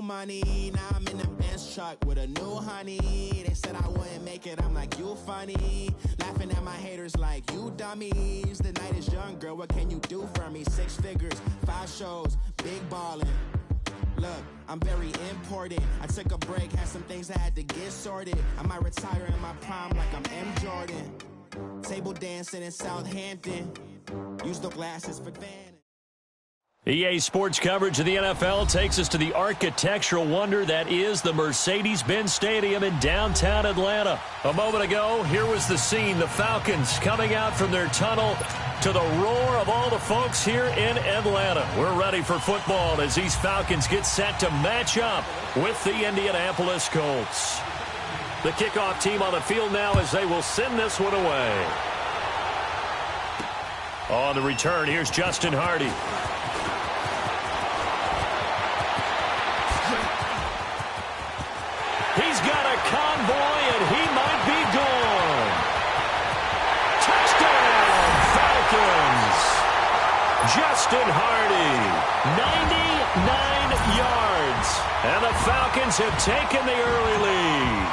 money. Now I'm in the Benz truck with a new honey. They said I wouldn't make it, I'm like, you funny. Laughing at my haters like, you dummies. The night is young, girl, what can you do for me? 6 figures, 5 shows, big ballin'. Look, I'm very important. I took a break, had some things I had to get sorted. I might retire in my prime like I'm M. Jordan. Table dancing in Southampton. Use the glasses for fan. EA Sports coverage of the NFL takes us to the architectural wonder that is the Mercedes-Benz Stadium in downtown Atlanta. A moment ago, here was the scene. The Falcons coming out from their tunnel to the roar of all the folks here in Atlanta. We're ready for football as these Falcons get set to match up with the Indianapolis Colts. The kickoff team on the field now as they will send this one away. On the return, here's Justin Hardy. He's got a convoy, and he might be gone. Touchdown, Falcons. Justin Hardy, 99 yards. And the Falcons have taken the early lead.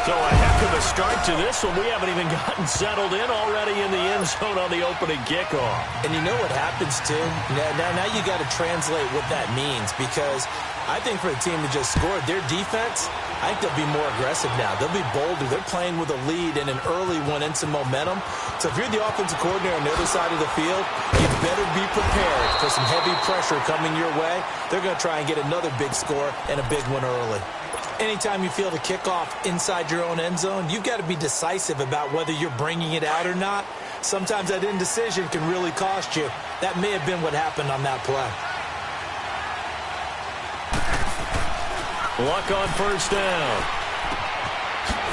So a heck of a start to this one. We haven't even gotten settled in already in the end zone on the opening kickoff. And you know what happens, too? Now you got to translate what that means, because I think for the team to just score, their defense, I think they'll be more aggressive now. They'll be bolder. They're playing with a lead and an early one and some momentum. So if you're the offensive coordinator on the other side of the field, you better be prepared for some heavy pressure coming your way. They're going to try and get another big score and a big one early. Anytime you feel the kickoff inside your own end zone, you've got to be decisive about whether you're bringing it out or not. Sometimes that indecision can really cost you. That may have been what happened on that play. Luck on first down.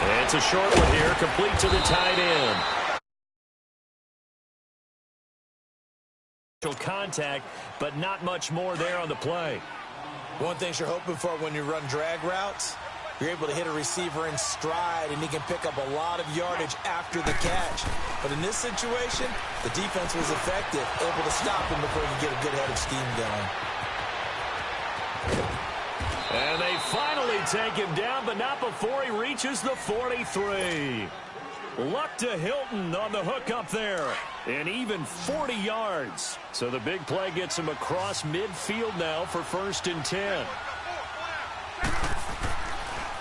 And it's a short one here, complete to the tight end. Contact, but not much more there on the play. One thing you're hoping for when you run drag routes, you're able to hit a receiver in stride, and he can pick up a lot of yardage after the catch. But in this situation, the defense was effective, able to stop him before he could get a good head of steam going. And they finally take him down, but not before he reaches the 43. Luck to Hilton on the hook up there. And even 40 yards. So the big play gets him across midfield now for 1st and 10.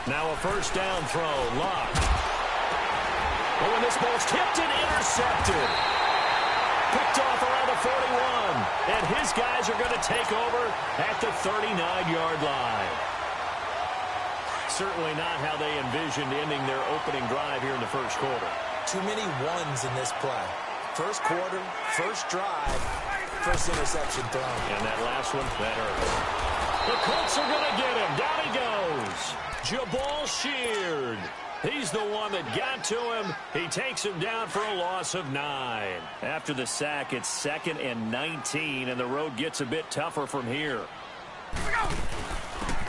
Now a first down throw. Luck. Oh, and this ball's tipped and intercepted. Picked off around the 41. And his guys are going to take over at the 39-yard line. Certainly not how they envisioned ending their opening drive here in the first quarter. Too many ones in this play. First quarter, first drive, first interception thrown. And that last one, that hurts. The Colts are going to get him. Down he goes. Jabal Sheard. He's the one that got to him. He takes him down for a loss of 9. After the sack, it's 2nd and 19, and the road gets a bit tougher from here.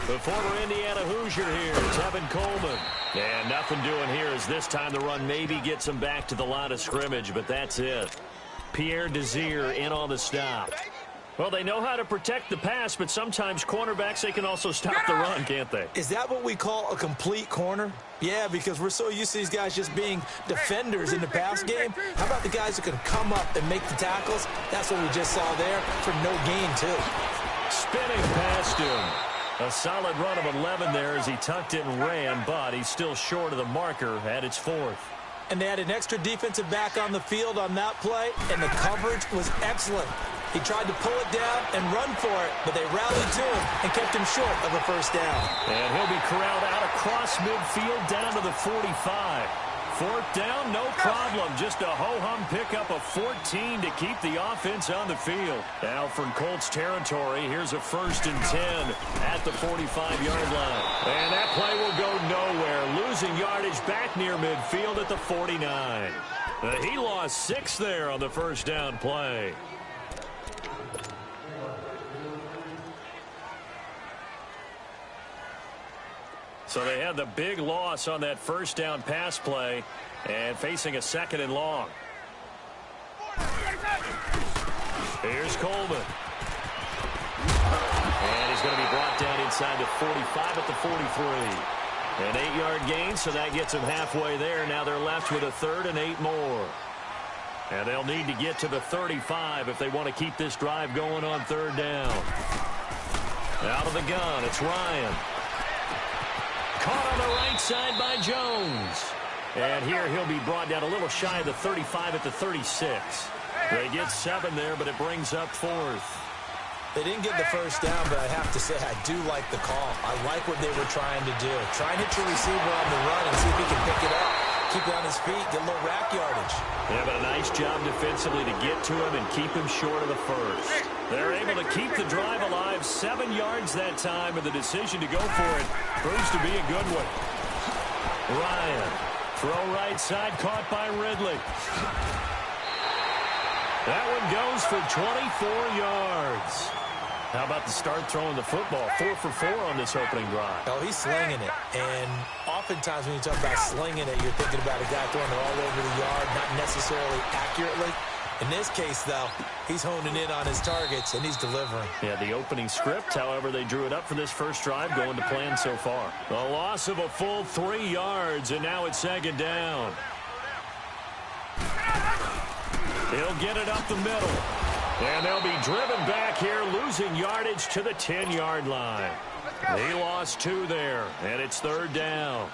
The former Indiana Hoosier here, Tevin Coleman. And nothing doing here as this time the run maybe gets him back to the line of scrimmage, but that's it. Pierre Desir in on the stop. Well, they know how to protect the pass, but sometimes cornerbacks, they can also stop the run, can't they? Is that what we call a complete corner? Yeah, because we're so used to these guys just being defenders in the pass game. How about the guys who can come up and make the tackles? That's what we just saw there for no gain, too. Spinning past him. A solid run of 11 there as he tucked it and ran, but he's still short of the marker at its 4th. And they had an extra defensive back on the field on that play, and the coverage was excellent. He tried to pull it down and run for it, but they rallied to him and kept him short of a first down. And he'll be corralled out across midfield down to the 45. 4th down, no problem. Just a ho-hum pickup of 14 to keep the offense on the field. Now from Colts territory, here's a 1st and 10 at the 45-yard line. And that play will go nowhere. Losing yardage back near midfield at the 49. He lost 6 there on the first down play. So they had the big loss on that first down pass play and facing a 2nd and long. Here's Coleman. he's going to be brought down inside the 45 at the 43. An 8-yard gain, so that gets them halfway there. Now they're left with a third and 8 more. And they'll need to get to the 35 if they want to keep this drive going on third down. Out of the gun, it's Ryan. Caught on the right side by Jones. And here he'll be brought down a little shy of the 35 at the 36. They get 7 there, but it brings up 4th. They didn't get the first down, but I have to say I do like the call. I like what they were trying to do. Try and hit your receiver on the run and see if he can pick it up. Keep it on his feet, get a little rack yardage. Yeah, but a nice job defensively to get to him and keep him short of the first. They're able to keep the drive alive, 7 yards that time, and the decision to go for it proves to be a good one. Ryan, throw right side, caught by Ridley. That one goes for 24 yards. How about the start throwing the football? 4 for 4 on this opening drive. Oh, he's slinging it. And oftentimes when you talk about slinging it, you're thinking about a guy throwing it all over the yard, not necessarily accurately. In this case, though, he's honing in on his targets, and he's delivering. Yeah, the opening script, however, they drew it up for this first drive, going to plan so far. A loss of a full 3 yards, and now it's second down. He'll get it up the middle. And they'll be driven back here, losing yardage to the 10-yard line. He lost 2 there, and it's third down.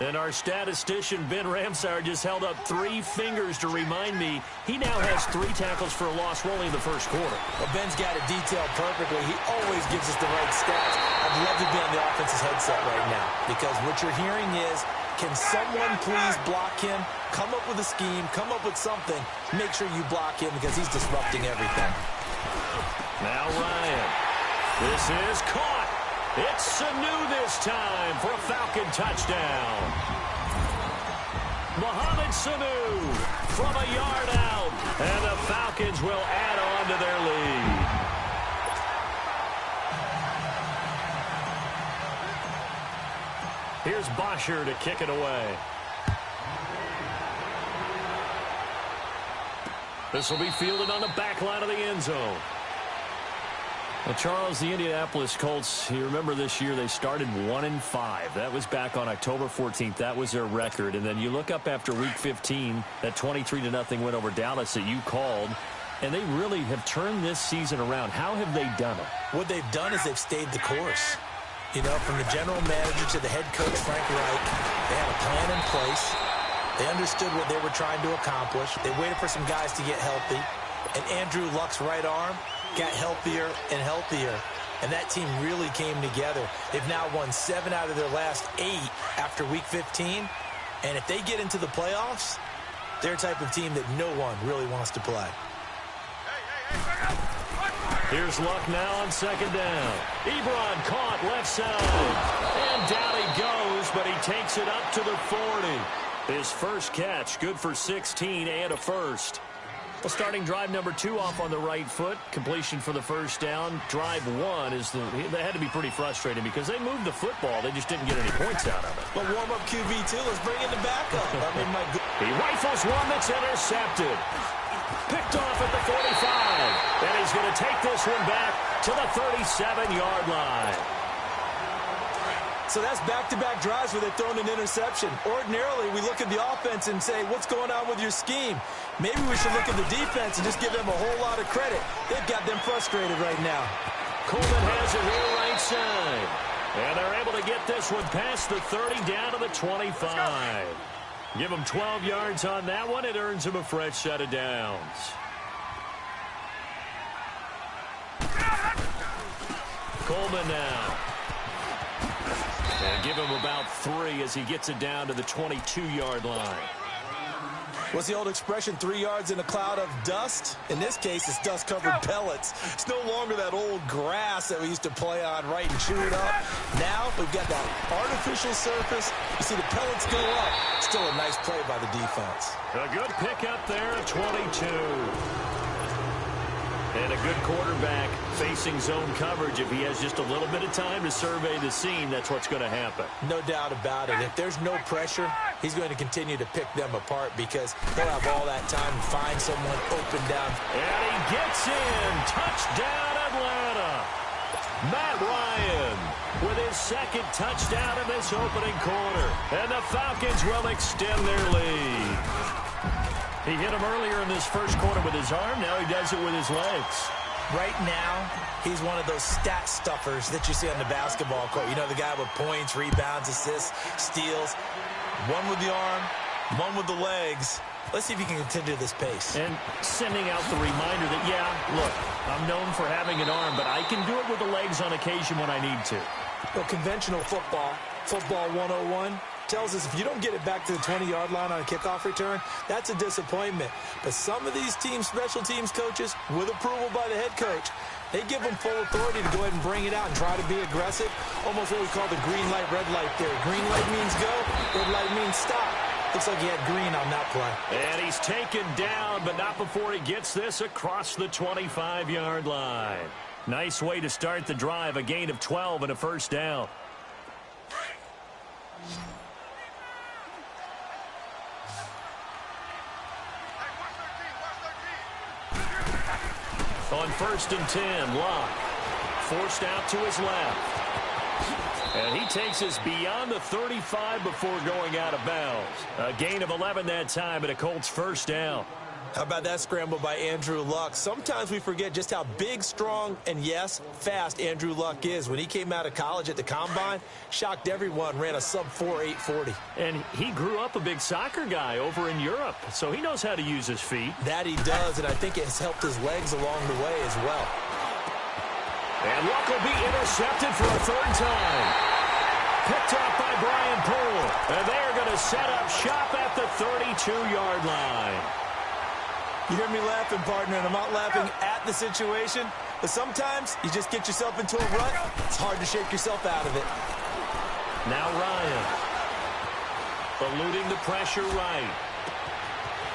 And our statistician, Ben Ramsauer, just held up 3 fingers to remind me he now has 3 tackles for a loss only in the first quarter. Well, Ben's got it detailed perfectly. He always gives us the right stats. I'd love to be on the offense's headset right now because what you're hearing is, can someone please block him? Come up with a scheme, come up with something. Make sure you block him because he's disrupting everything. Now Ryan. This is caught. It's Sanu this time for a Falcon touchdown. Mohamed Sanu from a yard out. And the Falcons will add on to their lead. Here's Bosher to kick it away. This will be fielded on the back line of the end zone. Well, Charles, the Indianapolis Colts, you remember this year they started 1-5. That was back on October 14th. That was their record. And then you look up after Week 15, that 23-0 win over Dallas that you called, and they really have turned this season around. How have they done it? What they've done is they've stayed the course. You know, from the general manager to the head coach, Frank Reich, they had a plan in place. They understood what they were trying to accomplish. They waited for some guys to get healthy. And Andrew Luck's right arm got healthier and healthier. And that team really came together. They've now won 7 out of their last 8 after Week 15. And if they get into the playoffs, they're a type of team that no one really wants to play. Here's Luck now on second down. Ebron caught left side. And down he goes, but he takes it up to the 40. His first catch, good for 16 and a first. Well, starting drive number 2 off on the right foot. Completion for the first down. Drive 1 is they had to be pretty frustrating because they moved the football. They just didn't get any points out of it. But warm-up QB2, let's bring in the backup. He rifles one that's intercepted. Picked off at the 45. And he's going to take this one back to the 37-yard line. So that's back-to-back drives where they've thrown an interception. Ordinarily, we look at the offense and say, what's going on with your scheme? Maybe we should look at the defense and just give them a whole lot of credit. They've got them frustrated right now. Coleman has it here right side. And they're able to get this one past the 30 down to the 25. Give them 12 yards on that one. It earns them a fresh set of downs. Coleman now. And give him about 3 as he gets it down to the 22-yard line. What's the old expression, 3 yards in a cloud of dust? In this case, it's dust-covered pellets. It's no longer that old grass that we used to play on, right, and chew it up. Now we've got that artificial surface. You see the pellets go up. Still a nice play by the defense. A good pickup there at 22. And a good quarterback facing zone coverage. If he has just a little bit of time to survey the scene, that's what's going to happen. No doubt about it. If there's no pressure, he's going to continue to pick them apart because he'll have all that time to find someone open down. And he gets in. Touchdown, Atlanta. Matt Ryan with his second touchdown in this opening quarter. And the Falcons will extend their lead. He hit him earlier in this first quarter with his arm. Now he does it with his legs. Right now, he's one of those stat stuffers that you see on the basketball court. You know, the guy with points, rebounds, assists, steals. One with the arm, one with the legs. Let's see if he can continue this pace. And sending out the reminder that, yeah, look, I'm known for having an arm, but I can do it with the legs on occasion when I need to. Well, conventional football 101, tells us if you don't get it back to the 20-yard line on a kickoff return, that's a disappointment. But some of these team special teams coaches, with approval by the head coach, they give them full authority to go ahead and bring it out and try to be aggressive. Almost what we call the green light, red light theory. Green light means go, red light means stop. Looks like he had green on that play. And he's taken down, but not before he gets this across the 25-yard line. Nice way to start the drive, a gain of 12 and a first down. On 1st and 10, Locke forced out to his left. And he takes us beyond the 35 before going out of bounds. A gain of 11 that time, and a Colts first down. How about that scramble by Andrew Luck? Sometimes we forget just how big, strong, and, yes, fast Andrew Luck is. When he came out of college at the Combine, shocked everyone, ran a sub-4 840. And he grew up a big soccer guy over in Europe, so he knows how to use his feet. That he does, and I think it has helped his legs along the way as well. And Luck will be intercepted for a third time. Picked off by Brian Poole. And they are going to set up shop at the 32-yard line. You hear me laughing, partner, and I'm not laughing at the situation. But sometimes you just get yourself into a rut. It's hard to shake yourself out of it. Now Ryan. Eluding the pressure right.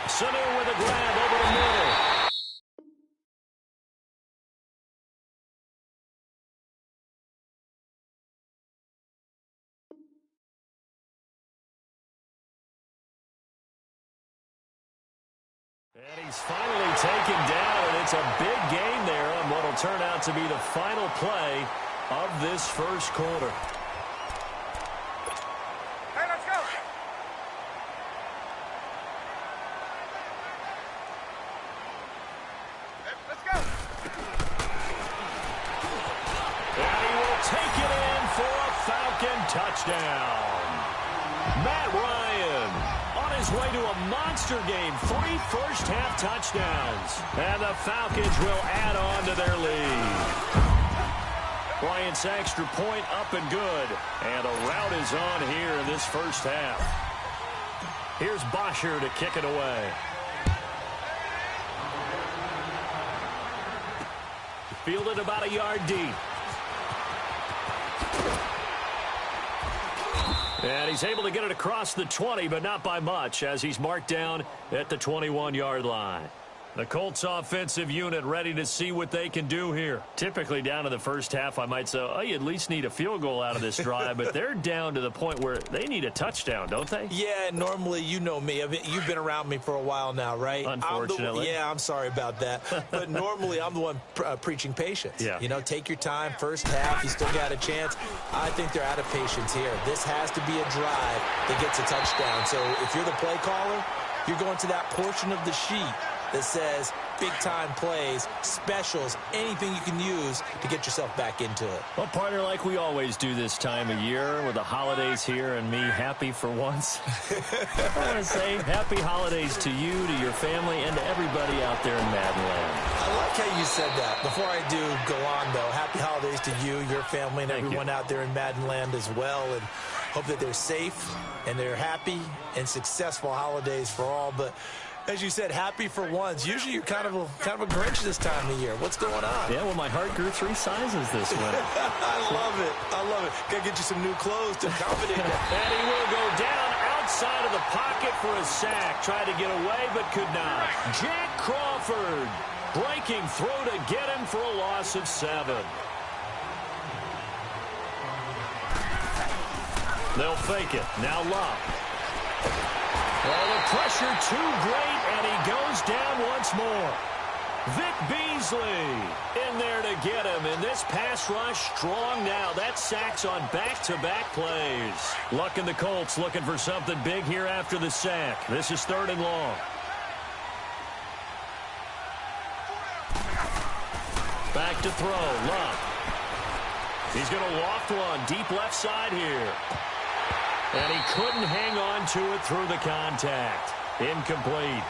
Sanu with a grab over the middle. And he's finally taken down, and it's a big gain there on what will turn out to be the final play of this first quarter. Hey, let's go! Let's go! And he will take it in for a Falcon touchdown. Matt Ryan on his way to a monster game, 3 first-half touchdowns. And the Falcons will add on to their lead. Bryant's extra point up and good. And a rout is on here in this first half. Here's Bosher to kick it away. Fielded about a yard deep. And he's able to get it across the 20, but not by much, as he's marked down at the 21-yard line. The Colts offensive unit ready to see what they can do here. Typically down to the first half, I might say, oh, you at least need a field goal out of this drive, but they're down to the point where they need a touchdown, don't they? Yeah, normally, you know me. I mean, you've been around me for a while now, right? Unfortunately. I'm sorry about that. But normally, I'm the one preaching patience. Yeah. You know, take your time, first half, you still got a chance. I think they're out of patience here. This has to be a drive that gets a touchdown. So if you're the play caller, you're going to that portion of the sheet that says big-time plays, specials, anything you can use to get yourself back into it. Well, partner, like we always do this time of year with the holidays here and me happy for once. I want to say happy holidays to you, to your family, and to everybody out there in Maddenland. I like how you said that. Before I do go on, though, happy holidays to you, your family, and everyone out there in Maddenland as well. And hope that they're safe and they're happy and successful holidays for all. But as you said, happy for once. Usually you're kind of a Grinch this time of year. What's going on? Yeah, well, my heart grew 3 sizes this winter. I love it. I love it. Got to get you some new clothes to accommodate that. And he will go down outside of the pocket for a sack. Tried to get away, but could not. Jack Crawford breaking through to get him for a loss of 7. They'll fake it. Now Locke. Well, the pressure too great, and he goes down once more. Vic Beasley in there to get him, and this pass rush strong now. That's sacks on back-to-back plays. Luck and the Colts looking for something big here after the sack. This is 3rd and long. Back to throw, Luck. He's going to loft one deep left side here. And he couldn't hang on to it through the contact. Incomplete.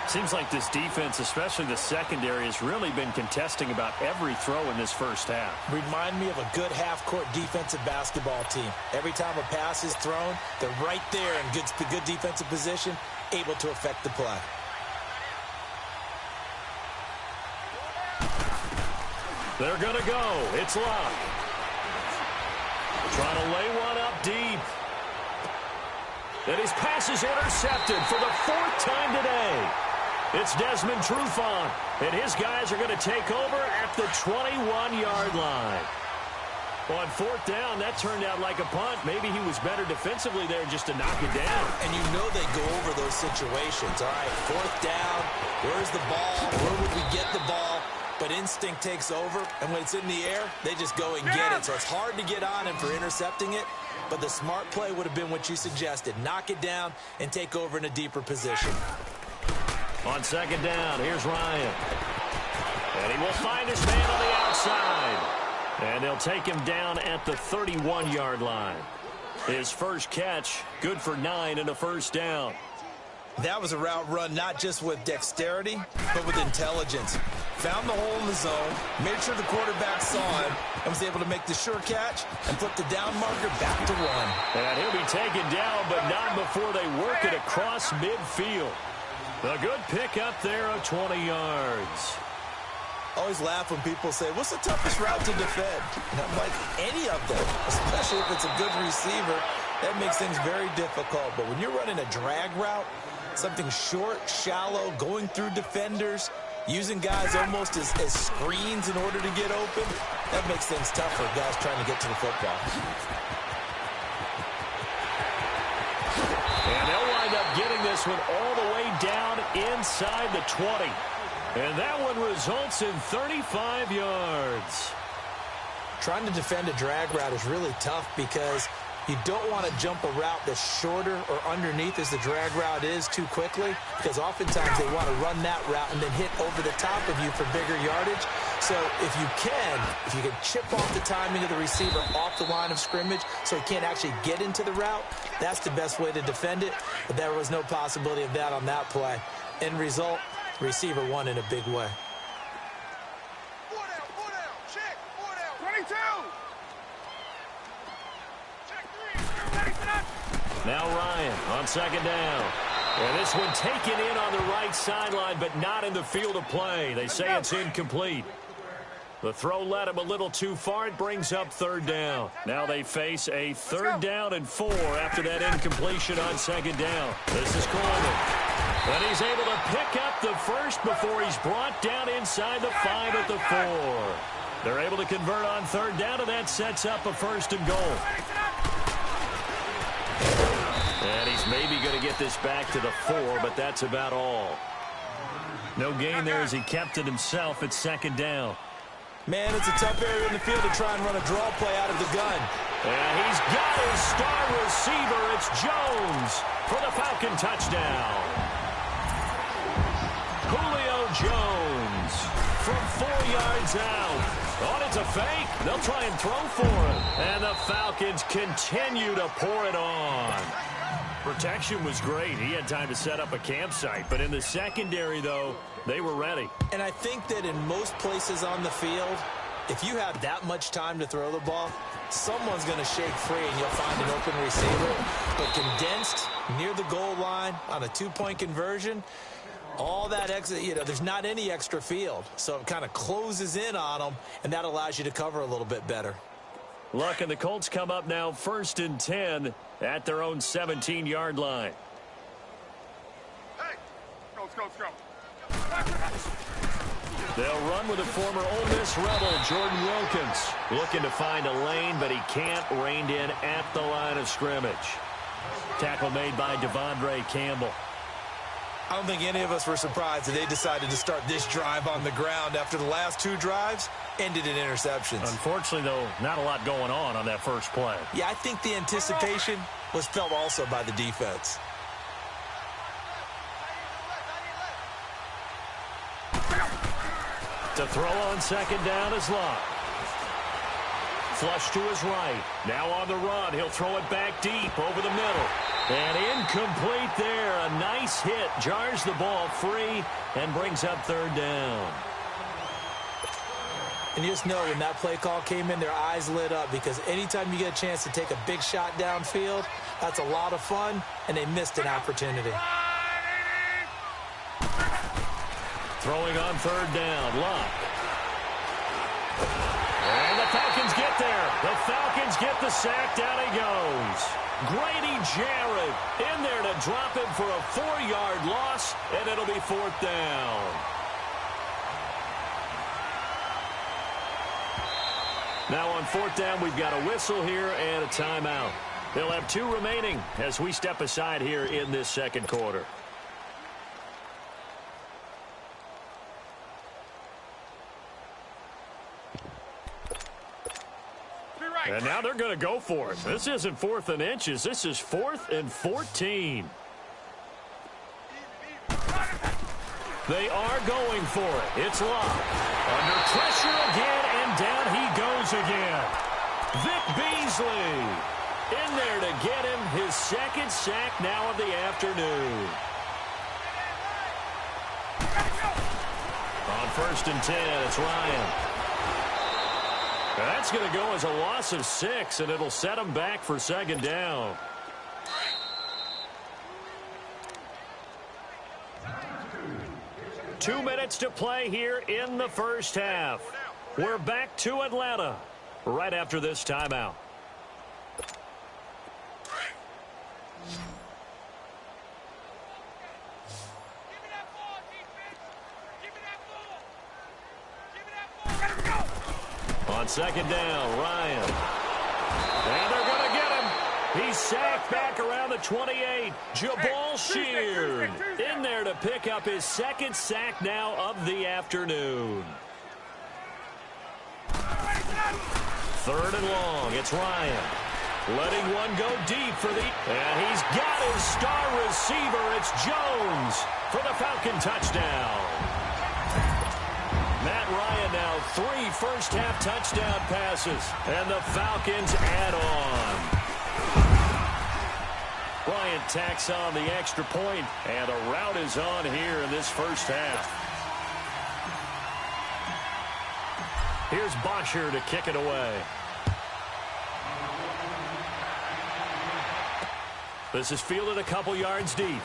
Seems like this defense, especially the secondary, has really been contesting about every throw in this first half. Remind me of a good half-court defensive basketball team. Every time a pass is thrown, they're right there in good defensive position, able to affect the play. They're going to go. It's Luck. Trying to lay one up deep. And his pass is intercepted for the 4th time today. It's Desmond Trufant, and his guys are going to take over at the 21-yard line. On 4th down, that turned out like a punt. Maybe he was better defensively there just to knock it down. And you know they go over those situations. All right, 4th down, where's the ball? Where would we get the ball? But instinct takes over, and when it's in the air, they just go and get it. So it's hard to get on him for intercepting it, but the smart play would have been what you suggested. Knock it down and take over in a deeper position. On 2nd down, here's Ryan. And he will find his man on the outside. And they'll take him down at the 31-yard line. His first catch, good for 9 and a 1st down. That was a route run not just with dexterity, but with intelligence. Found the hole in the zone, made sure the quarterback saw him, and was able to make the sure catch and flip the down marker back to 1. And he'll be taken down, but not before they work it across midfield. A good pickup there of 20 yards. Always laugh when people say, what's the toughest route to defend? And I'm like, any of them, especially if it's a good receiver. That makes things very difficult. But when you're running a drag route, something short, shallow, going through defenders, using guys almost as screens in order to get open, that makes things tough for guys trying to get to the football. And they'll wind up getting this one all the way down inside the 20. And that one results in 35 yards. Trying to defend a drag route is really tough because you don't want to jump a route that's shorter or underneath as the drag route is too quickly, because oftentimes they want to run that route and then hit over the top of you for bigger yardage. So if you can chip off the timing of the receiver off the line of scrimmage so he can't actually get into the route, that's the best way to defend it. But there was no possibility of that on that play. End result, receiver won in a big way. 4 down, check, 4 down, 22. Now Ryan on 2nd down. And this one taken in on the right sideline, but not in the field of play. They say it's incomplete. The throw led him a little too far. It brings up 3rd down. Now they face a 3rd down and 4 after that incompletion on 2nd down. This is Coleman. And he's able to pick up the first before he's brought down inside the 5 at the 4. They're able to convert on 3rd down, and that sets up a 1st and goal. And he's maybe going to get this back to the 4, but that's about all. No gain there as he kept it himself at 2nd down. Man, it's a tough area in the field to try and run a draw play out of the gun. And he's got his star receiver. It's Jones for the Falcon touchdown. Julio Jones from 4 yards out. Oh, it's a fake. They'll try and throw for it. And the Falcons continue to pour it on. Protection was great. He had time to set up a campsite. But in the secondary, though, they were ready. And I think that in most places on the field, if you have that much time to throw the ball, someone's going to shake free and you'll find an open receiver. But condensed near the goal line on a 2-point conversion, all that extra, there's not any extra field. So it kind of closes in on them, and that allows you to cover a little bit better. Luck and the Colts come up now 1st and 10 at their own 17-yard line. Hey, let's go. They'll run with the former Ole Miss Rebel, Jordan Wilkins. Looking to find a lane, but he can't. Reined in at the line of scrimmage. Tackle made by Devondre Campbell. I don't think any of us were surprised that they decided to start this drive on the ground after the last 2 drives ended in interceptions. Unfortunately, though, not a lot going on that first play. Yeah, I think the anticipation was felt also by the defense. To throw on second down is Locke. Flush to his right. Now on the run. He'll throw it back deep over the middle. And incomplete there. A nice hit. Jars the ball free and brings up third down. And you just know when that play call came in, their eyes lit up because anytime you get a chance to take a big shot downfield, that's a lot of fun, and they missed an opportunity. Throwing on third down. Locke. And the Falcons get there. The Falcons get the sack. Down he goes. Grady Jarrett in there to drop him for a 4-yard loss, and it'll be fourth down. Now on fourth down, we've got a whistle here and a timeout. They'll have 2 remaining as we step aside here in this second quarter. And now they're going to go for it. This isn't 4th and inches. This is 4th and 14. They are going for it. It's Locke. Under pressure again, and down he goes again. Vic Beasley in there to get him his second sack now of the afternoon. On 1st and 10, it's Ryan. That's going to go as a loss of 6, and it'll set him back for second down. Two minutes to play here in the first half. We're back to Atlanta right after this timeout. On second down, Ryan. And they're going to get him. He's sacked back around the 28. Jabal Sheard in there to pick up his second sack now of the afternoon. 3rd and long. It's Ryan. Letting one go deep for the... And he's got his star receiver. It's Jones for the Falcon touchdown. Matt Ryan now 3 first-half touchdown passes, and the Falcons add on. Bryant tacks on the extra point, and a rout is on here in this first half. Here's Bosher to kick it away. This is fielded a couple yards deep.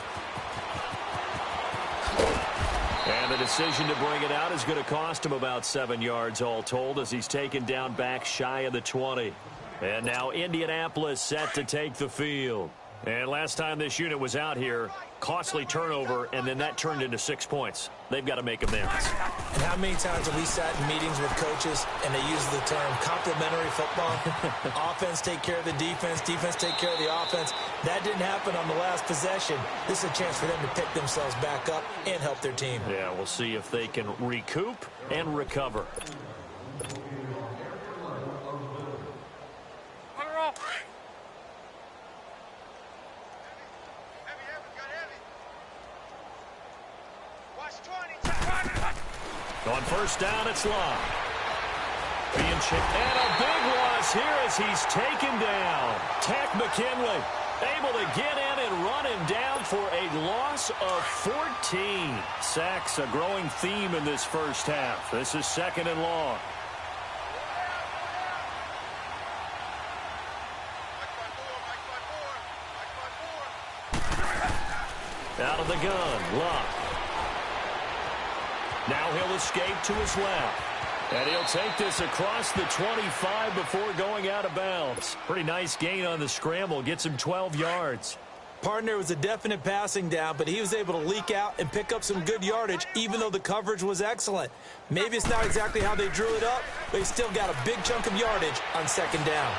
And the decision to bring it out is going to cost him about 7 yards all told as he's taken down back shy of the 20. And now Indianapolis set to take the field. And last time this unit was out here, costly turnover, and then that turned into 6 points. They've got to make amends. And how many times have we sat in meetings with coaches and they use the term complementary football? Offense take care of the defense, defense take care of the offense. That didn't happen on the last possession. This is a chance for them to pick themselves back up and help their team. Yeah, we'll see if they can recoup and recover. On first down, it's Locke. Being chipped. And a big loss here as he's taken down. Tack McKinley able to get in and run him down for a loss of 14. Sacks a growing theme in this first half. This is 2nd and long. Out of the gun, Locke. Now he'll escape to his left. And he'll take this across the 25 before going out of bounds. Pretty nice gain on the scramble. Gets him 12 yards. Partner was a definite passing down, but he was able to leak out and pick up some good yardage, even though the coverage was excellent. Maybe it's not exactly how they drew it up, but he still got a big chunk of yardage on 2nd down.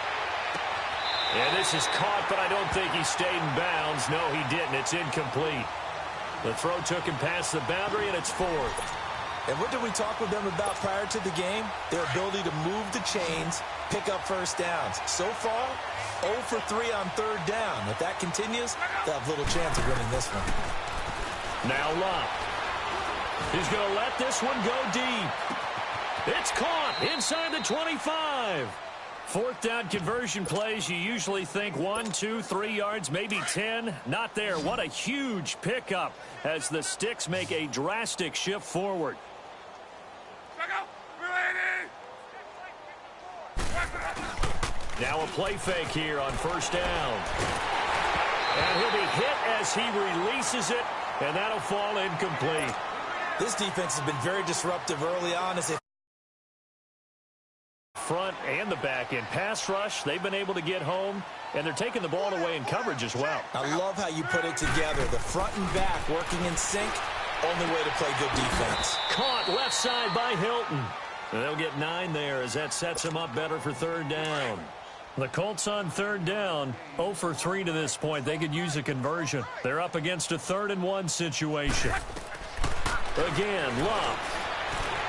And this is caught, but I don't think he stayed in bounds. No, he didn't. It's incomplete. The throw took him past the boundary, and it's 4th. And what did we talk with them about prior to the game? Their ability to move the chains, pick up first downs. So far, 0 for 3 on 3rd down. If that continues, they'll have little chance of winning this one. Now Locke. He's going to let this one go deep. It's caught inside the 25. 4th down conversion plays, you usually think 1, 2, 3 yards, maybe 10. Not there. What a huge pickup as the Sticks make a drastic shift forward. Now a play fake here on 1st down. And he'll be hit as he releases it, and that'll fall incomplete. This defense has been very disruptive early on as they front and the back end. Pass rush, they've been able to get home, and they're taking the ball away in coverage as well. I love how you put it together. The front and back working in sync, only way to play good defense. Caught left side by Hilton. And they'll get 9 there as that sets them up better for 3rd down. The Colts on 3rd down, 0 for 3 to this point. They could use a conversion. They're up against a 3rd and 1 situation. Again, Love.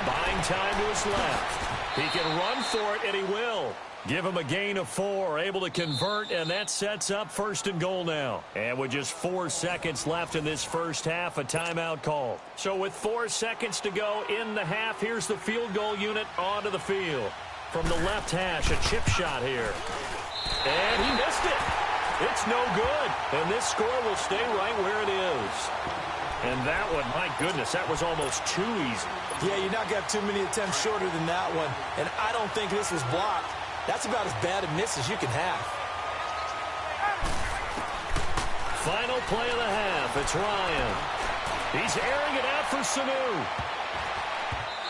Buying time to his left. He can run for it, and he will. Give him a gain of 4, able to convert, and that sets up 1st and goal now. And with just 4 seconds left in this first half, a timeout call. So with 4 seconds to go in the half, here's the field goal unit onto the field. From the left hash, a chip shot here. And he missed it. It's no good. And this score will stay right where it is. And that one, my goodness, that was almost too easy. Yeah, you're not going to have too many attempts shorter than that one. And I don't think this was blocked. That's about as bad a miss as you can have. Final play of the half. It's Ryan. He's airing it out for Sanu.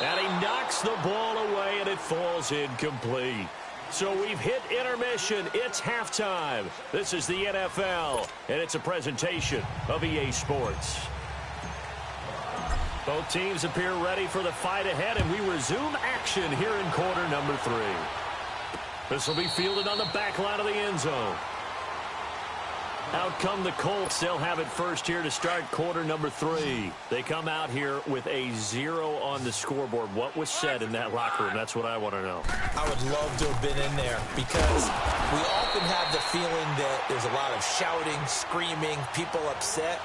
And he knocks the ball away, and it falls incomplete. So we've hit intermission. It's halftime. This is the NFL, and it's a presentation of EA Sports. Both teams appear ready for the fight ahead, and we resume action here in quarter number 3. This will be fielded on the back line of the end zone. Out come the Colts. They'll have it first here to start quarter number 3. They come out here with a 0 on the scoreboard. What was said in that locker room? That's what I want to know. I would love to have been in there because we often have the feeling that there's a lot of shouting, screaming, people upset.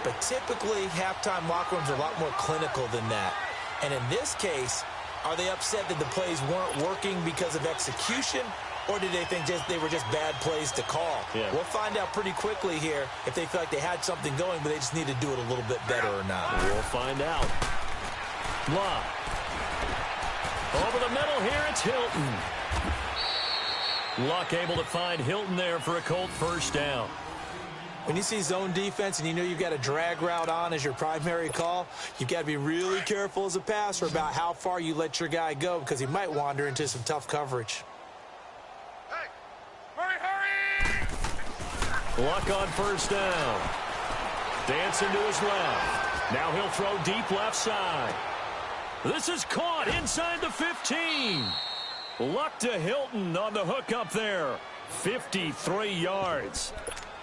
But typically, halftime locker rooms are a lot more clinical than that. And in this case, are they upset that the plays weren't working because of execution? Or did they think they were just bad plays to call? Yeah. We'll find out pretty quickly here if they feel like they had something going, but they just need to do it a little bit better or not. We'll find out. Blah. Over the middle here, it's Hilton. Luck able to find Hilton there for a Colt first down. When you see zone defense and you know you've got a drag route on as your primary call, you've got to be really careful as a passer about how far you let your guy go because he might wander into some tough coverage. Hey, hurry! Luck on first down. Dancing to his left. Now he'll throw deep left side. This is caught inside the 15. Luck to Hilton on the hook up there. 53 yards.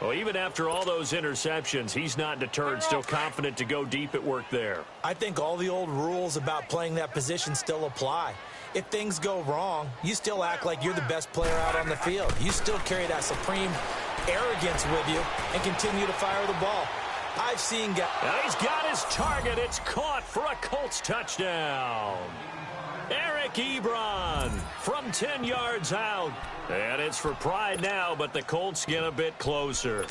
Well, even after all those interceptions, he's not deterred, still confident to go deep at work there. I think all the old rules about playing that position still apply. If things go wrong, you still act like you're the best player out on the field. You still carry that supreme arrogance with you and continue to fire the ball. I've seen guys. Now he's got his target. It's caught for a Colts touchdown. Eric Ebron from 10 yards out. And it's for pride now, but the Colts get a bit closer.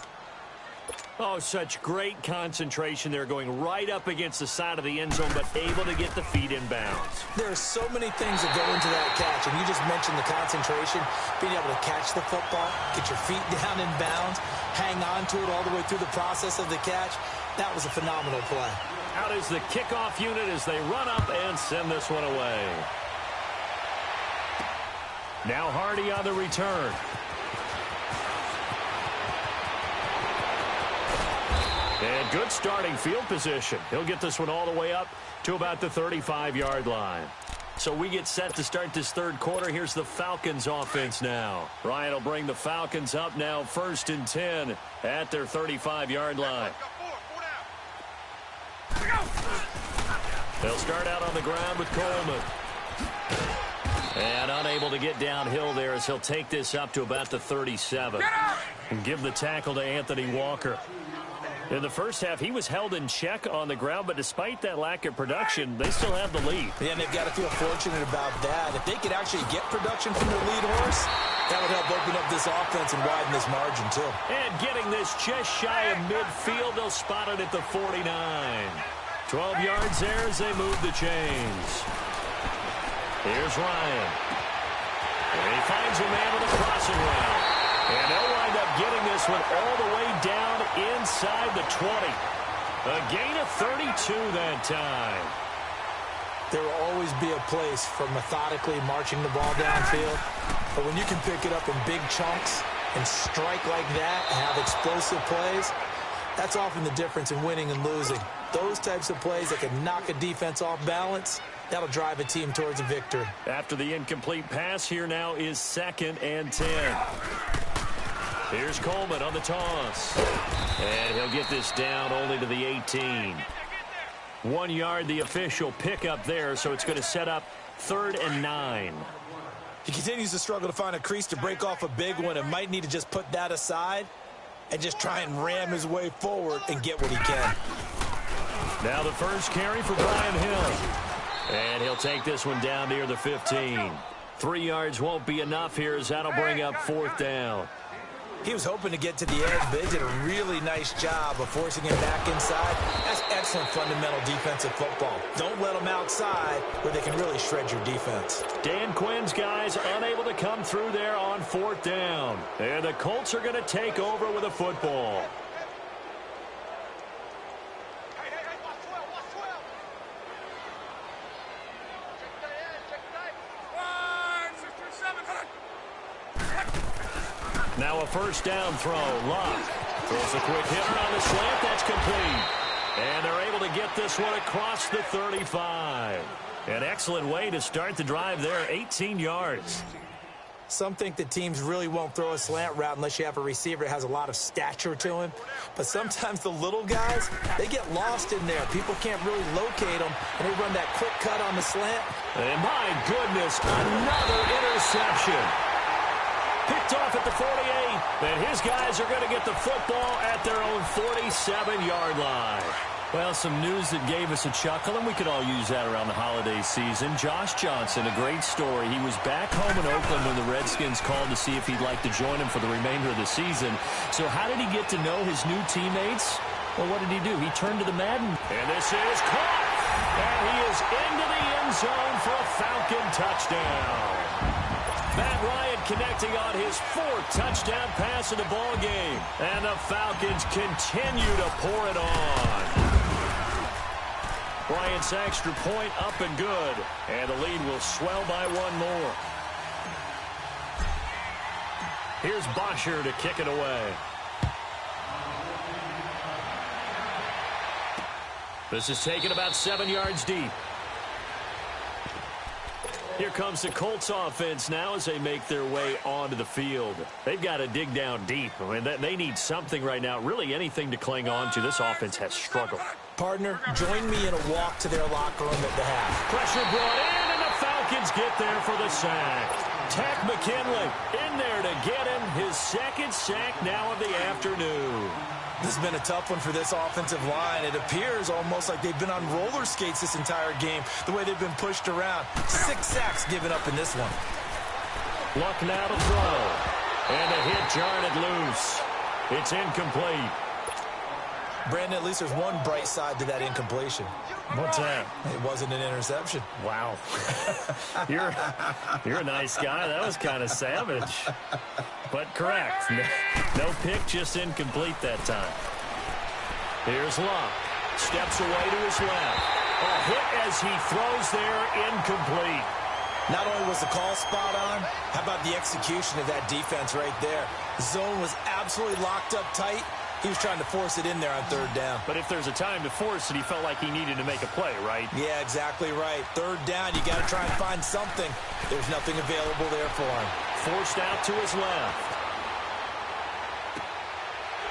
Oh, such great concentration there, going right up against the side of the end zone, but able to get the feet in bounds. There are so many things that go into that catch, and you just mentioned the concentration, being able to catch the football, get your feet down in bounds, hang on to it all the way through the process of the catch. That was a phenomenal play. Out is the kickoff unit as they run up and send this one away. Now Hardy on the return. And good starting field position. He'll get this one all the way up to about the 35-yard line. So we get set to start this third quarter. Here's the Falcons offense now. Ryan will bring the Falcons up now 1st and 10 at their 35-yard line. They'll start out on the ground with Coleman. And unable to get downhill there as he'll take this up to about the 37. And give the tackle to Anthony Walker. In the first half, he was held in check on the ground, but despite that lack of production, they still have the lead. Yeah, and they've got to feel fortunate about that. If they could actually get production from their lead horse, that would help open up this offense and widen this margin, too. And getting this just shy of midfield, they'll spot it at the 49. 12 yards there as they move the chains. Here's Ryan. And he finds a man with a crossing route. And they'll wind up getting this one all the way down inside the 20. A gain of 32 that time. There will always be a place for methodically marching the ball downfield. But when you can pick it up in big chunks and strike like that and have explosive plays, that's often the difference in winning and losing. Those types of plays that can knock a defense off balance, that'll drive a team towards a victory. After the incomplete pass, here now is 2nd and 10. Here's Coleman on the toss. And he'll get this down only to the 18. 1 yard, the official pickup there, so it's going to set up 3rd and 9. He continues to struggle to find a crease to break off a big one and might need to just put that aside and just try and ram his way forward and get what he can. Now the first carry for Brian Hill. And he'll take this one down near the 15. 3 yards won't be enough here as that'll bring up 4th down. He was hoping to get to the edge, but they did a really nice job of forcing him back inside. That's excellent fundamental defensive football. Don't let them outside where they can really shred your defense. Dan Quinn's guys unable to come through there on 4th down. And the Colts are going to take over with a football. Now a first down throw. Locke throws a quick hitter on the slant. That's complete. And they're able to get this one across the 35. An excellent way to start the drive there. 18 yards. Some think that teams really won't throw a slant route unless you have a receiver that has a lot of stature to him. But sometimes the little guys, they get lost in there. People can't really locate them, and they run that quick cut on the slant. And my goodness, another interception. Picked off at the 48, and his guys are going to get the football at their own 47-yard line. Well, some news that gave us a chuckle, and we could all use that around the holiday season. Josh Johnson, a great story. He was back home in Oakland when the Redskins called to see if he'd like to join him for the remainder of the season. So how did he get to know his new teammates? Well, what did he do? He turned to the Madden. And this is caught, and he is into the end zone for a Falcon touchdown. Matt Ryan connecting on his 4th touchdown pass in the ball game. And the Falcons continue to pour it on. Bryant's extra point up and good. And the lead will swell by 1 more. Here's Bosher to kick it away. This is taken about 7 yards deep. Here comes the Colts offense now as they make their way onto the field. They've got to dig down deep. I mean, they need something right now, really anything to cling on to. This offense has struggled. Partner, join me in a walk to their locker room at the half. Pressure brought in, and the Falcons get there for the sack. Tack McKinley in there to get him his 2nd sack now of the afternoon. This has been a tough one for this offensive line. It appears almost like they've been on roller skates this entire game, the way they've been pushed around. 6 sacks given up in this one. Luck now to throw. And a hit jarred it loose. It's incomplete. Brandon, at least there's one bright side to that incompletion. What's that? It wasn't an interception. Wow. You're a nice guy. That was kind of savage. But correct. No pick, just incomplete that time. Here's Locke. Steps away to his left. A hit as he throws there, incomplete. Not only was the call spot on, how about the execution of that defense right there? The zone was absolutely locked up tight. He was trying to force it in there on 3rd down. But if there's a time to force it, he felt like he needed to make a play, right? Yeah, exactly right. 3rd down, you got to try and find something. There's nothing available there for him. Forced out to his left.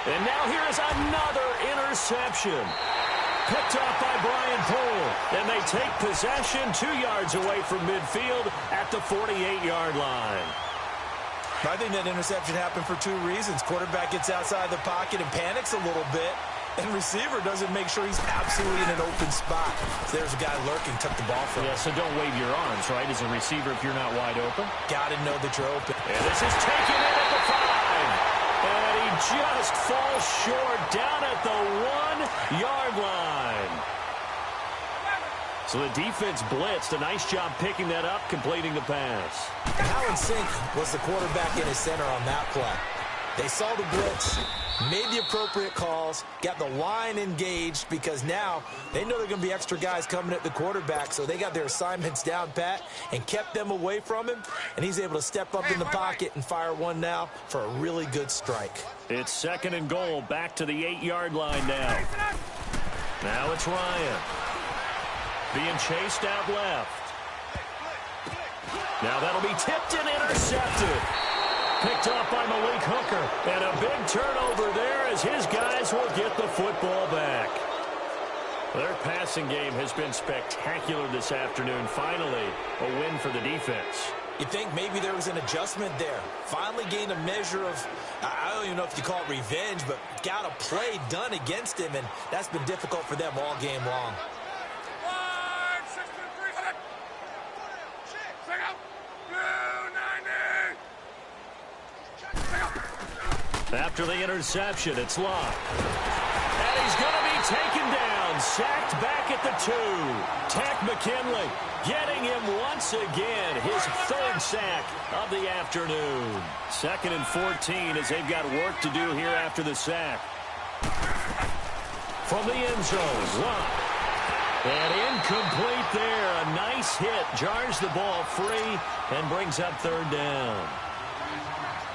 And now here is another interception. Picked off by Brian Poole. And they take possession 2 yards away from midfield at the 48-yard line. I think that interception happened for 2 reasons. Quarterback gets outside the pocket and panics a little bit. And receiver doesn't make sure he's absolutely in an open spot. So there's a guy lurking, took the ball from him. Yeah, so don't wave your arms, right, as a receiver if you're not wide open. Got to know that you're open. And this is taken in at the 5. And he just falls short down at the 1-yard line. So the defense blitzed. A nice job picking that up, completing the pass. And how in sync was the quarterback in his center on that play? They saw the blitz, made the appropriate calls, got the line engaged because now they know there are going to be extra guys coming at the quarterback, so they got their assignments down pat and kept them away from him, and he's able to step up in the pocket and fire one now for a really good strike. It's 2nd and goal, back to the 8-yard line now. Now it's Ryan. Being chased out left. Now that'll be tipped and intercepted. Picked off by Malik Hooker. And a big turnover there as his guys will get the football back. Their passing game has been spectacular this afternoon. Finally, a win for the defense. You think maybe there was an adjustment there. Finally gained a measure of, I don't even know if you call it revenge, but got a play done against him, and that's been difficult for them all game long. After the interception, it's Locke. And he's going to be taken down, sacked back at the 2. Takk McKinley getting him once again, his 3rd sack of the afternoon. 2nd and 14 as they've got work to do here after the sack. From the end zone, Locke. And incomplete there. A nice hit, jars the ball free, and brings up 3rd down.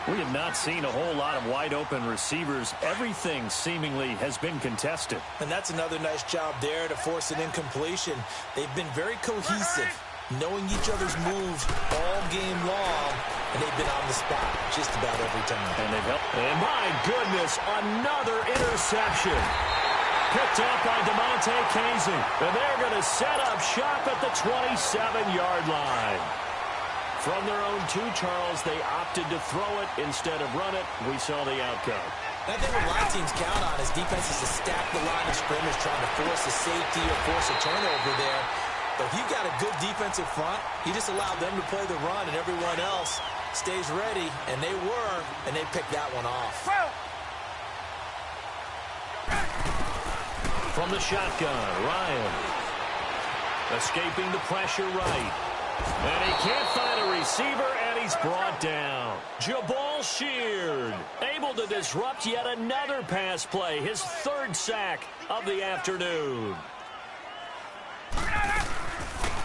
We have not seen a whole lot of wide-open receivers. Everything seemingly has been contested. And that's another nice job there to force an incompletion. They've been very cohesive, knowing each other's moves all game long, and they've been on the spot just about every time. And they've helped. And my goodness, another interception. Picked up by DeMonte Casey. And they're going to set up shop at the 27-yard line. From their own 2, Charles, they opted to throw it instead of run it. We saw the outcome. And I think what a lot of teams count on is defenses to stack the line of scrimmage, trying to force a safety or force a turnover there. But if you've got a good defensive front, you just allow them to play the run, and everyone else stays ready. And they were, and they picked that one off. From the shotgun, Ryan. Escaping the pressure right. And he can't find a receiver, and he's brought down. Jabal Sheard able to disrupt yet another pass play, his 3rd sack of the afternoon.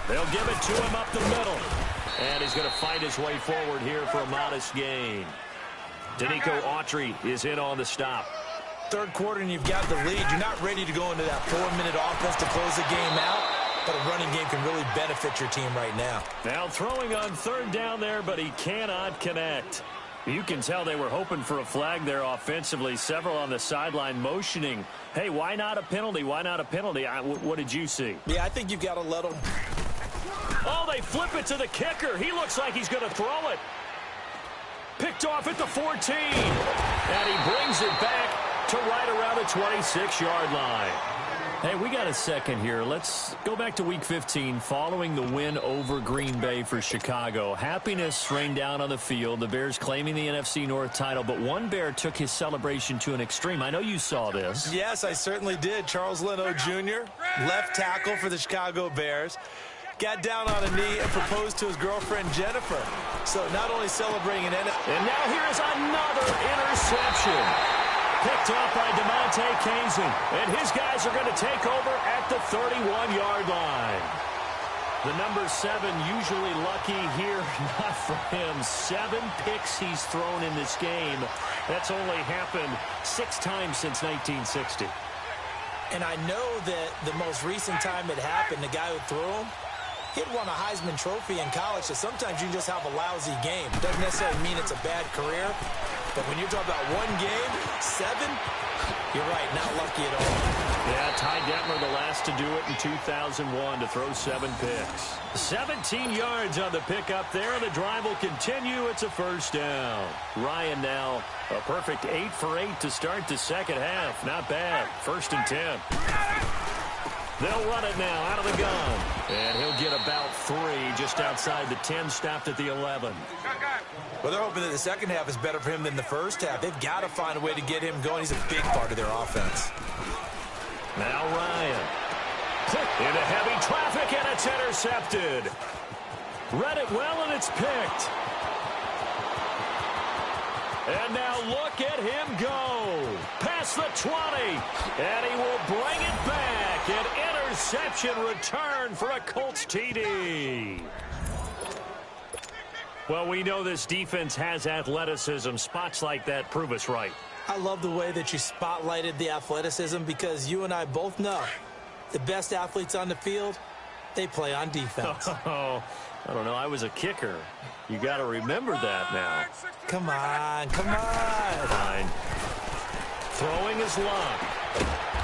They'll give it to him up the middle. And he's going to fight his way forward here for a modest gain. Danico Autry is in on the stop. 3rd quarter, and you've got the lead. You're not ready to go into that 4-minute offense to close the game out. But a running game can really benefit your team right now. Now throwing on 3rd down there, but he cannot connect. You can tell they were hoping for a flag there offensively. Several on the sideline motioning, hey, why not a penalty? Why not a penalty? What did you see? Yeah, I think you've got to let them. Oh, they flip it to the kicker. He looks like he's going to throw it. Picked off at the 14. And he brings it back to right around the 26-yard line. Hey, we got a second here. Let's go back to Week 15 following the win over Green Bay for Chicago. Happiness rained down on the field. The Bears claiming the NFC North title, but one Bear took his celebration to an extreme. I know you saw this. Yes, I certainly did. Charles Leno Jr., left tackle for the Chicago Bears, got down on a knee and proposed to his girlfriend Jennifer. So not only celebrating an NFL. And now here is another interception. Picked off by DeMonte Casey. And his guys are going to take over at the 31-yard line. The number 7 usually lucky here. Not for him. 7 picks he's thrown in this game. That's only happened 6 times since 1960. And I know that the most recent time it happened, the guy who threw him, he'd won a Heisman Trophy in college, so sometimes you just have a lousy game. Doesn't necessarily mean it's a bad career. But when you're talking about one game, 7, you're right, not lucky at all. Yeah, Ty Detmer, the last to do it in 2001 to throw 7 picks. 17 yards on the pickup there. The drive will continue. It's a first down. Ryan now a perfect 8 for 8 to start the second half. Not bad. 1st and 10. They'll run it now out of the gun. And he'll get about 3 just outside the 10, stopped at the 11. Well, they're hoping that the second half is better for him than the first half. They've got to find a way to get him going. He's a big part of their offense. Now Ryan. Into heavy traffic, and it's intercepted. Read it well, and it's picked. And now look at him go. Past the 20. And he will bring it back. An interception return for a Colts TD. Well, we know this defense has athleticism. Spots like that prove us right. I love the way that you spotlighted the athleticism because you and I both know the best athletes on the field, they play on defense. Oh, I don't know. I was a kicker. You got to remember that now. Come on, come on. Fine. Throwing is long.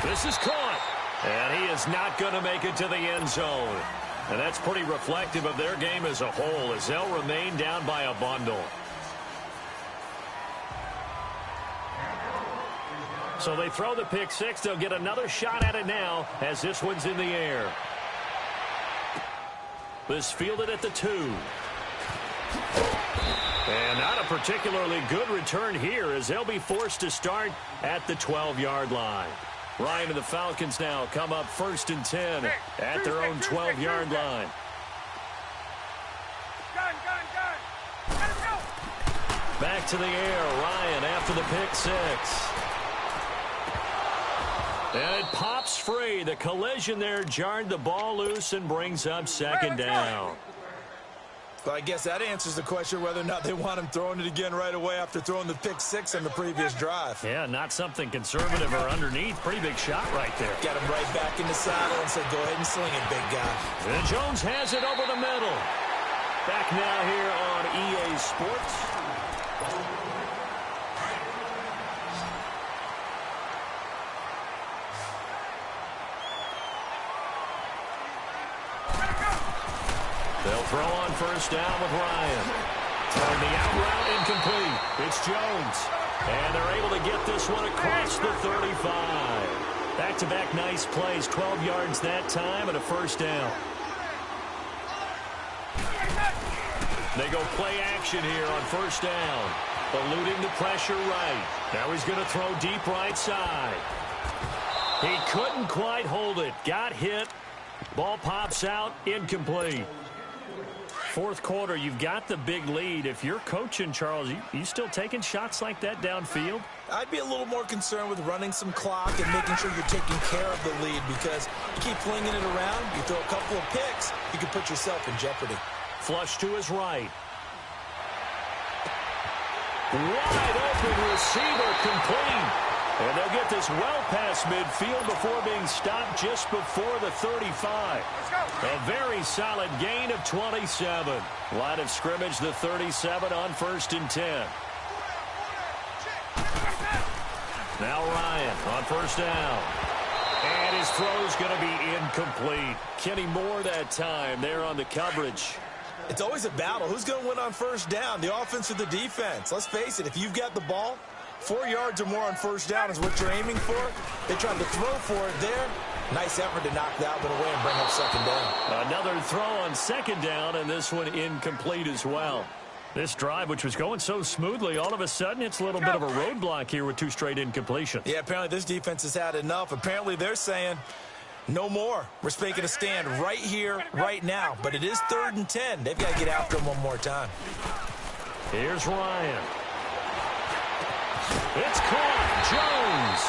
This is caught. And he is not going to make it to the end zone. And that's pretty reflective of their game as a whole as they'll remain down by a bundle. So they throw the pick 6. They'll get another shot at it now as this one's in the air. This fielded at the 2. And not a particularly good return here as they'll be forced to start at the 12-yard line. Ryan and the Falcons now come up 1st and 10 at their own 12-yard line. Back to the air. Ryan after the pick 6. And it pops free. The collision there jarred the ball loose and brings up 2nd down. Well, I guess that answers the question whether or not they want him throwing it again right away after throwing the pick 6 on the previous drive. Yeah, not something conservative or underneath. Pretty big shot right there. Got him right back in the saddle and said, go ahead and sling it, big guy. And Jones has it over the middle. Back now here on EA Sports. They'll throw on 1st down with Ryan. Throwing the out route incomplete. It's Jones. And they're able to get this one across the 35. Back-to-back nice plays. 12 yards that time and a 1st down. They go play action here on 1st down. Eluding the pressure right. Now he's going to throw deep right side. He couldn't quite hold it. Got hit. Ball pops out. Incomplete. 4th quarter, you've got the big lead. If you're coaching, Charles, you still taking shots like that downfield? I'd be a little more concerned with running some clock and making sure you're taking care of the lead because you keep flinging it around, you throw a couple of picks, you can put yourself in jeopardy. Flush to his right. Wide open receiver complete. And they'll get this well past midfield before being stopped just before the 35. A very solid gain of 27. Line of scrimmage, the 37 on 1st and 10. Now Ryan on 1st down. And his throw's going to be incomplete. Kenny Moore that time there on the coverage. It's always a battle. Who's going to win on 1st down, the offense or the defense? Let's face it, if you've got the ball, 4 yards or more on 1st down is what you're aiming for. They tried to throw for it there. Nice effort to knock that one away and bring up 2nd down. Another throw on 2nd down, and this one incomplete as well. This drive, which was going so smoothly, all of a sudden it's a little bit of a roadblock here with 2 straight incompletions. Yeah, apparently this defense has had enough. Apparently they're saying, no more. We're making a stand right here, right now. But it is 3rd and 10. They've got to get after him one more time. Here's Ryan. It's caught. Jones.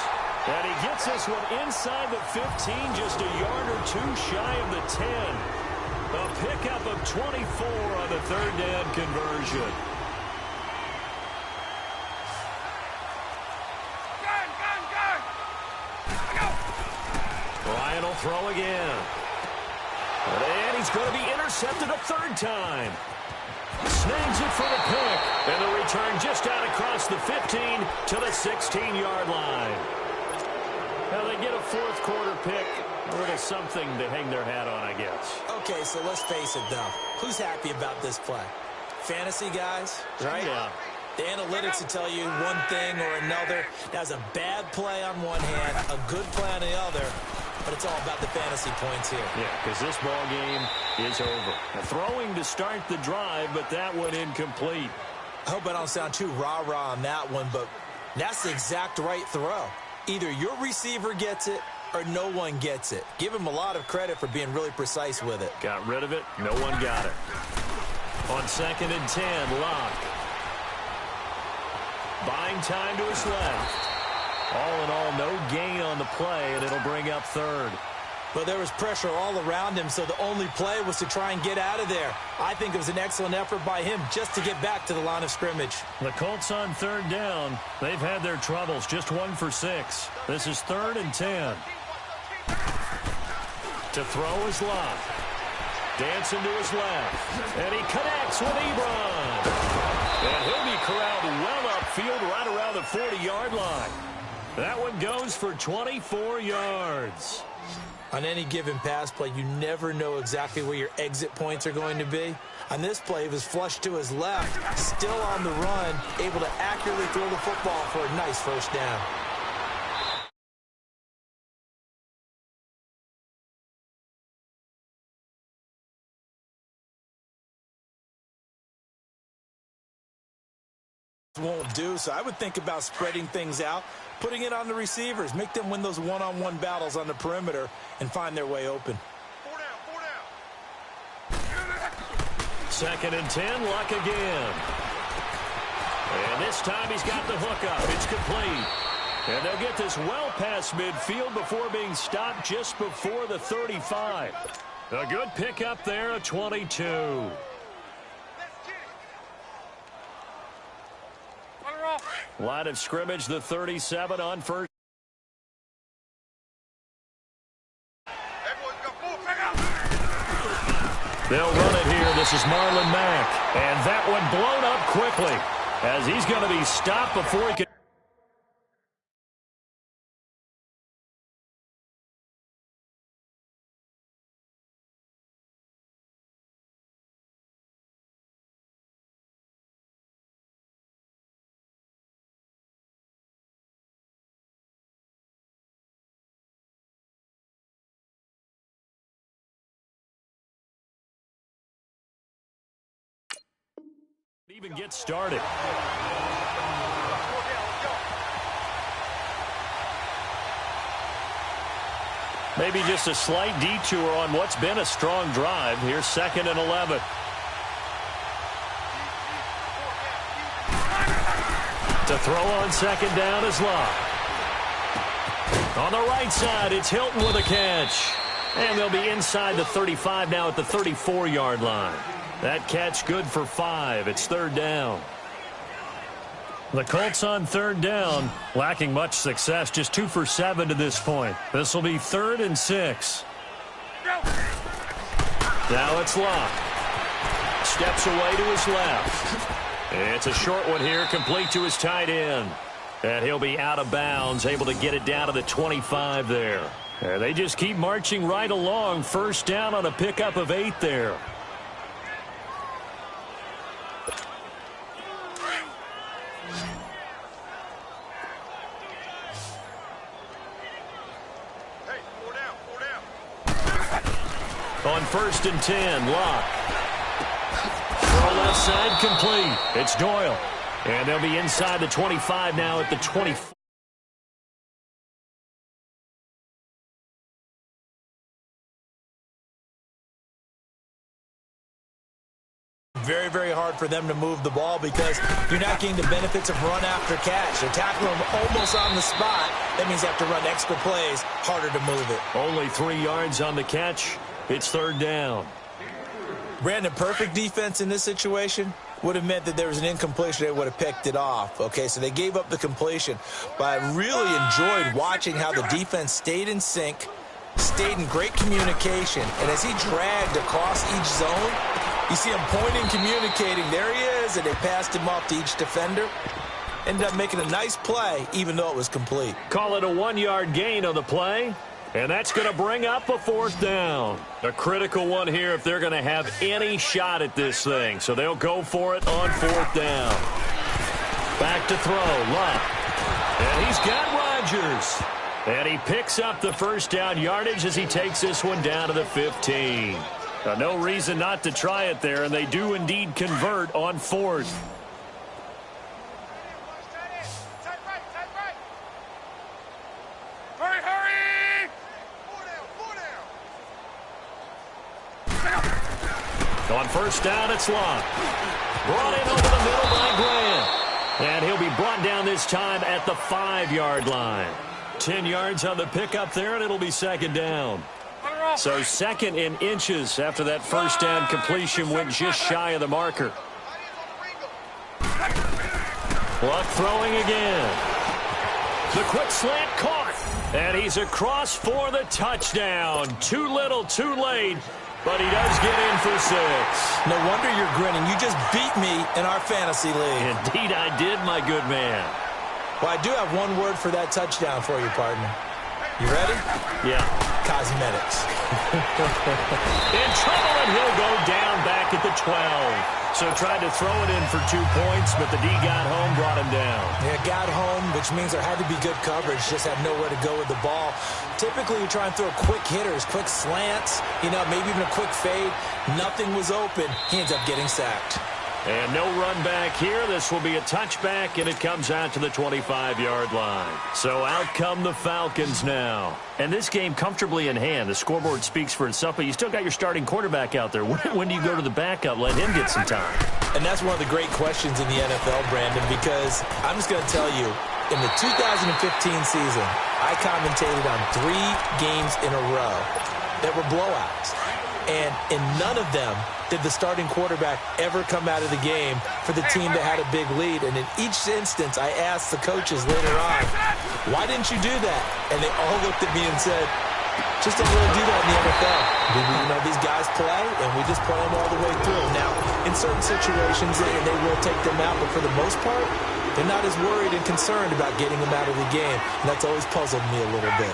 And he gets this one inside the 15, just a yard or 2 shy of the 10. A pickup of 24 on the 3rd down conversion. Ryan will throw again. And he's going to be intercepted a 3rd time. snags it for the pick. And the return just out across the 15 to the 16-yard line. Now they get a fourth quarter pick. A little something to hang their hat on, I guess. Okay, so let's face it, though. Who's happy about this play? Fantasy guys, right? Yeah. The analytics will tell you one thing or another. That's a bad play on one hand, a good play on the other, but it's all about the fantasy points here. Yeah, because this ball game is over. Now, throwing to start the drive, but that one incomplete. I hope I don't sound too rah-rah on that one, but that's the exact right throw. Either your receiver gets it or no one gets it. Give him a lot of credit for being really precise with it. Got rid of it. No one got it. On 2nd and 10, Locke. Buying time to his left. All in all, no gain on the play, and it'll bring up 3rd. But there was pressure all around him, so the only play was to try and get out of there. I think it was an excellent effort by him just to get back to the line of scrimmage. The Colts on 3rd down. They've had their troubles, just 1 for 6. This is 3rd and 10. To throw is Locke. Dancing to his left. And he connects with Ebron. And he'll be corralled well upfield right around the 40-yard line. That one goes for 24 yards. On any given pass play, you never know exactly where your exit points are going to be. On this play, he was flushed to his left, still on the run, able to accurately throw the football for a nice first down. Won't do, so I would think about spreading things out, putting it on the receivers, make them win those one-on-one battles on the perimeter and find their way open. 2nd and 10, Luck again. And this time he's got the hook up. It's complete. And they'll get this well past midfield before being stopped just before the 35. A good pickup there, a 22. Line of scrimmage, the 37 on first. They'll run it here. This is Marlon Mack. And that one blown up quickly as he's going to be stopped before he can. Even get started. Maybe just a slight detour on what's been a strong drive. Here's 2nd and 11. To throw on 2nd down is Locke. On the right side, it's Hilton with a catch. And they'll be inside the 35 now at the 34-yard line. That catch good for 5. It's 3rd down. The Colts on 3rd down, lacking much success, just 2 for 7 to this point. This will be 3rd and 6. Now it's Locke. Steps away to his left. It's a short one here, complete to his tight end. And he'll be out of bounds, able to get it down to the 25 there. And they just keep marching right along. 1st down on a pickup of 8 there. On 1st and 10, Locke. Throw left side, complete. It's Doyle. And they'll be inside the 25 now at the 24. Very, very hard for them to move the ball because you're not getting the benefits of run after catch. They're tackling them almost on the spot. That means they have to run extra plays, harder to move it. Only 3 yards on the catch. It's 3rd down. Brandon, perfect defense in this situation would have meant that there was an incompletion. They would have picked it off. Okay, so they gave up the completion. But I really enjoyed watching how the defense stayed in sync, stayed in great communication. And as he dragged across each zone, You see him pointing, communicating. There he is, and they passed him off to each defender. Ended up making a nice play, even though it was complete. Call it a 1-yard gain on the play. And that's going to bring up a 4th down. A critical one here if they're going to have any shot at this thing. So they'll go for it on 4th down. Back to throw, Luck. And he's got Rodgers. And he picks up the first down yardage as he takes this one down to the 15. No reason not to try it there, and they do indeed convert on 4th. On 1st down, it's Locke. Brought in over the middle by Grant. And he'll be brought down this time at the 5-yard line. 10 yards on the pickup there, and it'll be 2nd down. So 2nd in inches after that 1st down completion went just shy of the marker. Luck throwing again. The quick slant caught. And he's across for the touchdown. Too little, too late. But he does get in for 6. No wonder you're grinning. You just beat me in our fantasy league. Indeed I did, my good man. Well, I do have one word for that touchdown for you, partner. You ready? Yeah. Cosmetics. In trouble, and he'll go down back at the 12. So tried to throw it in for 2 points, but the D got home, brought him down. Yeah, got home, which means there had to be good coverage. Just had nowhere to go with the ball. Typically, you try and throw quick hitters, quick slants, maybe even a quick fade. Nothing was open. He ends up getting sacked. And no run back here. This will be a touchback, and it comes out to the 25-yard line. So out come the Falcons now. And this game comfortably in hand. The scoreboard speaks for itself, but you still got your starting quarterback out there. When do you go to the backup? Let him get some time. And that's one of the great questions in the NFL, Brandon, because I'm just going to tell you, in the 2015 season, I commentated on 3 games in a row that were blowouts. And in none of them did the starting quarterback ever come out of the game for the team that had a big lead. And in each instance, I asked the coaches later on, why didn't you do that? And they all looked at me and said, just don't really do that in the NFL. These guys play, and we just play them all the way through. Now, in certain situations, they will take them out, but for the most part, they're not as worried and concerned about getting them out of the game. And that's always puzzled me a little bit.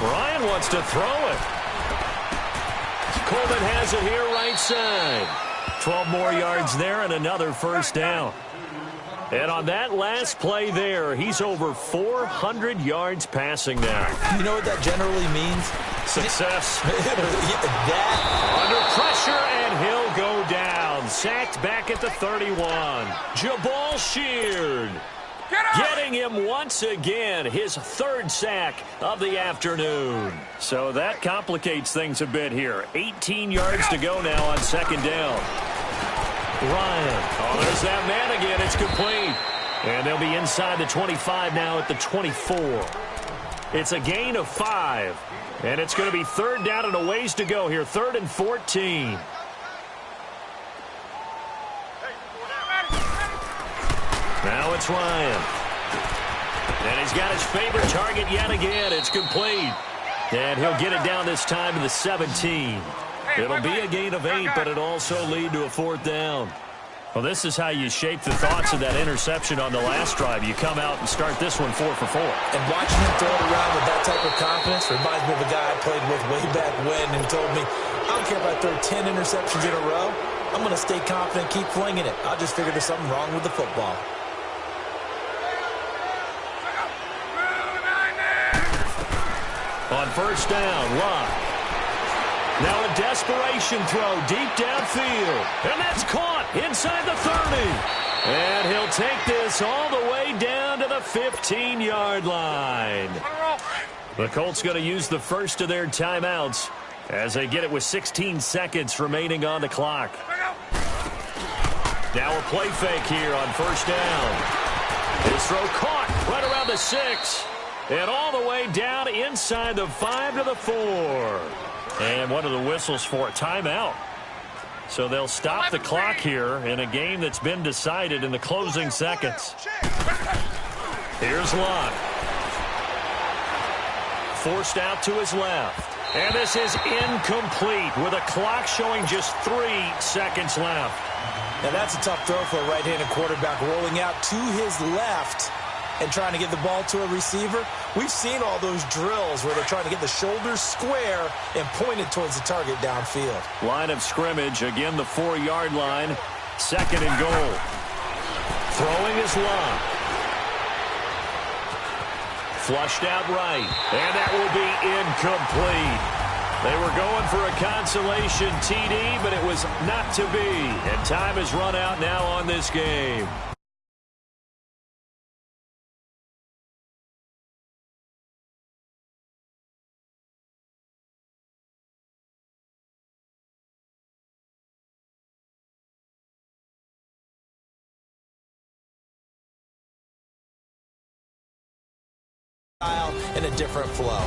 Brian wants to throw it. Coleman has it here right side. 12 more yards there and another 1st down. And on that last play there, he's over 400 yards passing now. You know what that generally means? Success. That. Under pressure, and he'll go down. Sacked back at the 31. Jabal Sheard. Getting him once again, his 3rd sack of the afternoon. So that complicates things a bit here. 18 yards to go now on 2nd down. Ryan. Oh, there's that man again. It's complete. And they'll be inside the 25 now at the 24. It's a gain of 5. And it's going to be 3rd down and a ways to go here. 3rd and 14. Now it's Ryan. And he's got his favorite target yet again. It's complete. And he'll get it down this time to the 17. It'll be a gain of 8, but it'll also lead to a 4th down. Well, this is how you shape the thoughts of that interception on the last drive. You come out and start this one 4 for 4. And watching him throw it around with that type of confidence reminds me of a guy I played with way back when and told me, I don't care if I throw 10 interceptions in a row. I'm going to stay confident, keep flinging it. I just figured there's something wrong with the football. On 1st down, Luck. Now a desperation throw deep downfield. And that's caught inside the 30. And he'll take this all the way down to the 15-yard line. The Colts going to use the first of their timeouts as they get it with 16 seconds remaining on the clock. Now a play fake here on 1st down. His throw caught right around the 6. And all the way down inside the 5 to the 4. And one of the whistles for a timeout. So they'll stop the clock here in a game that's been decided in the closing seconds. Here's Luck. Forced out to his left. And this is incomplete with a clock showing just 3 seconds left. Now that's a tough throw for a right-handed quarterback, rolling out to his left and trying to get the ball to a receiver. We've seen all those drills where they're trying to get the shoulders square and point it towards the target downfield. Line of scrimmage, again the 4-yard line. 2nd and goal. Throwing is long. Flushed out right, and that will be incomplete. They were going for a consolation TD, but it was not to be. And time has run out now on this game. In a different flow.